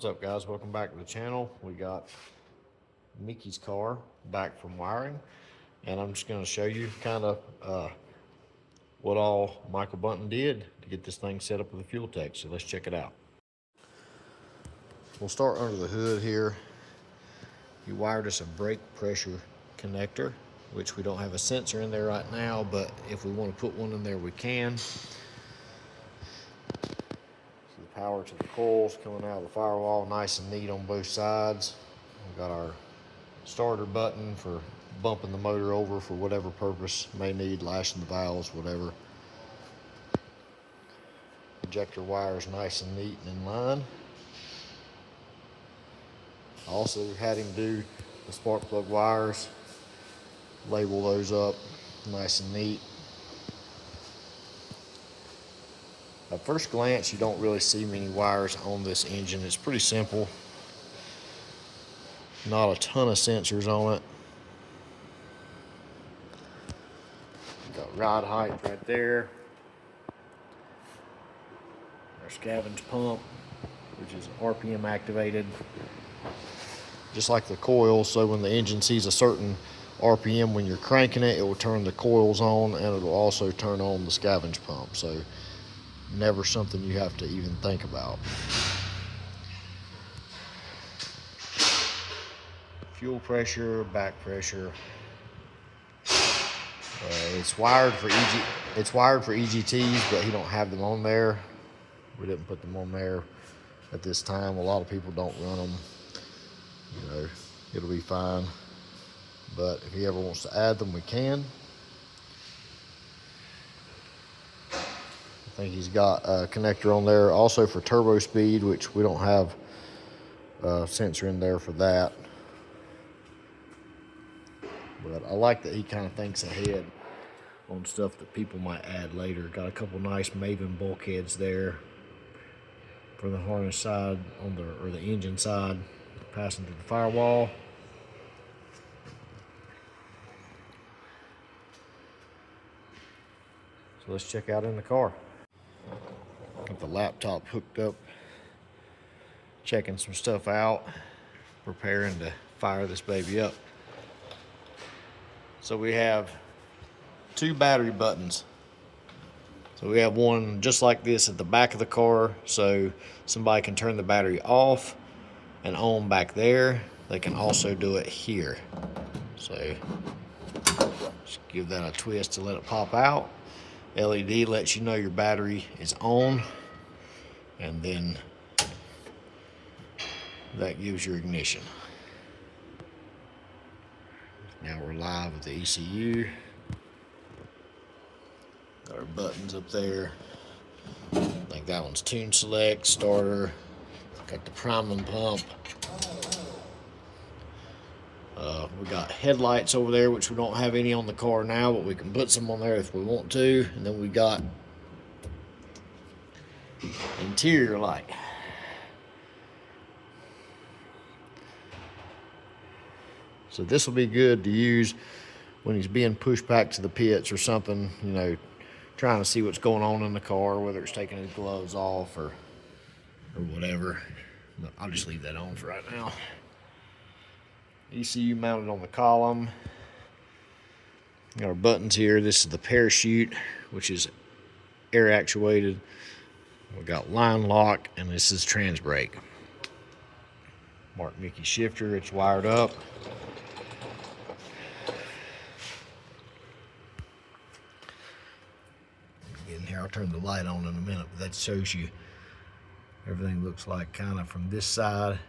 What's up, guys? Welcome back to the channel. We got Mickey's car back from wiring, and I'm just going to show you kind of what all Michael Bunton did to get this thing set up with the Fueltech. So let's check it out. We'll start under the hood here. He wired us a brake pressure connector, which we don't have a sensor in there right now, but if we want to put one in there, we can. Power to the coils coming out of the firewall, nice and neat on both sides. We've got our starter button for bumping the motor over for whatever purpose may need, lashing the valves, whatever. Injector wires nice and neat and in line. I also had him do the spark plug wires, label those up nice and neat. At first glance, you don't really see many wires on this engine. It's pretty simple. Not a ton of sensors on it. Got rod height right there. Our scavenge pump, which is RPM activated. Just like the coils, so when the engine sees a certain RPM when you're cranking it, it will turn the coils on, and it will also turn on the scavenge pump. So never something you have to even think about. Fuel pressure, back pressure. It's wired for EGTs, but he don't have them on there. We didn't put them on there at this time. A lot of people don't run them. You know, it'll be fine. But if he ever wants to add them, we can. I think he's got a connector on there also for turbo speed, which we don't have a sensor in there for that. But I like that he kind of thinks ahead on stuff that people might add later. Got a couple nice Maven bulkheads there for the harness side or the engine side, passing through the firewall. So let's check out in the car. Got the laptop hooked up, checking some stuff out, preparing to fire this baby up. So we have two battery buttons. So we have one just like this at the back of the car, so somebody can turn the battery off and on back there. They can also do it here. So just give that a twist to let it pop out. LED lets you know your battery is on, and then that gives your ignition. Now we're live with the ECU. Got our buttons up there. I think that one's tune select, starter. Got the priming pump. We got headlights over there, which we don't have any on the car now, but we can put some on there if we want to. And then we got interior light. So this will be good to use when he's being pushed back to the pits or something, you know, trying to see what's going on in the car, whether it's taking his gloves off or whatever. But I'll just leave that on for right now. ECU mounted on the column. Got our buttons here. This is the parachute, which is air actuated. We got line lock, and this is trans brake. Mark Mickey shifter, it's wired up. In here, I'll turn the light on in a minute, but that shows you everything looks like kind of from this side.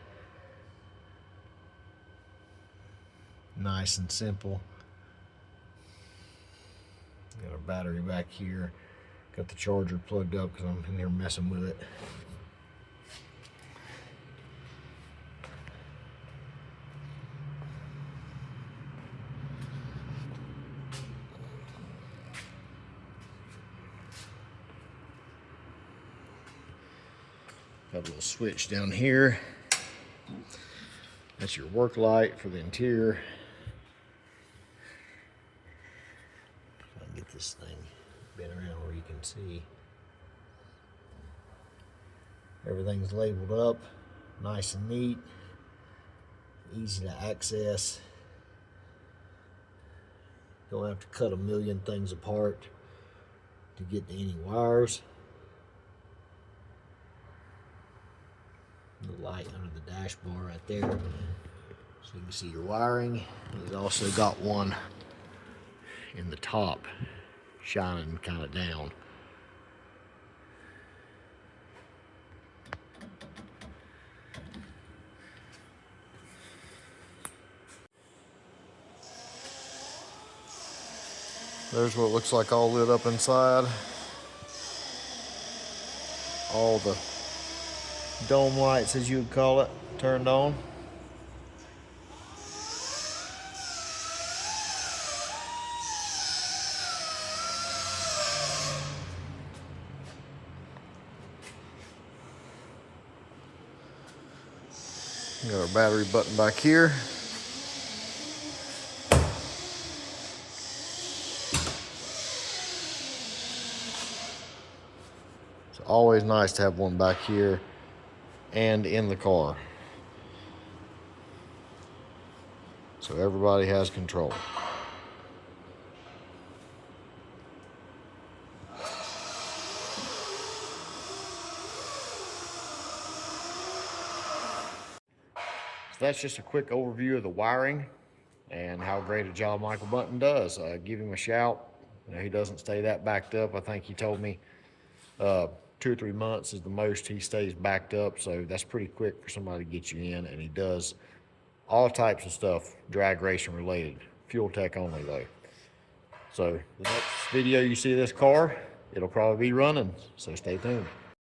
Nice and simple. Got our battery back here. Got the charger plugged up because I'm in here messing with it. Got a little switch down here. That's your work light for the interior. If I can get this thing bent around where you can see. Everything's labeled up Nice and neat, easy to access. Don't have to cut a million things apart to get to any wires. The light under the dashboard right there, so you can see your wiring. It's also got one in the top, shining kind of down. There's what it looks like all lit up inside. All the dome lights, as you would call it, turned on. Got our battery button back here. It's always nice to have one back here and in the car, so everybody has control. So that's just a quick overview of the wiring and how great a job Michael Bunton does. Give him a shout. You know, he doesn't stay that backed up. I think he told me 2 or 3 months is the most he stays backed up, so that's pretty quick for somebody to get you in. And he does all types of stuff drag racing related, Fueltech only though. So the next video you see of this car, it'll probably be running, so stay tuned.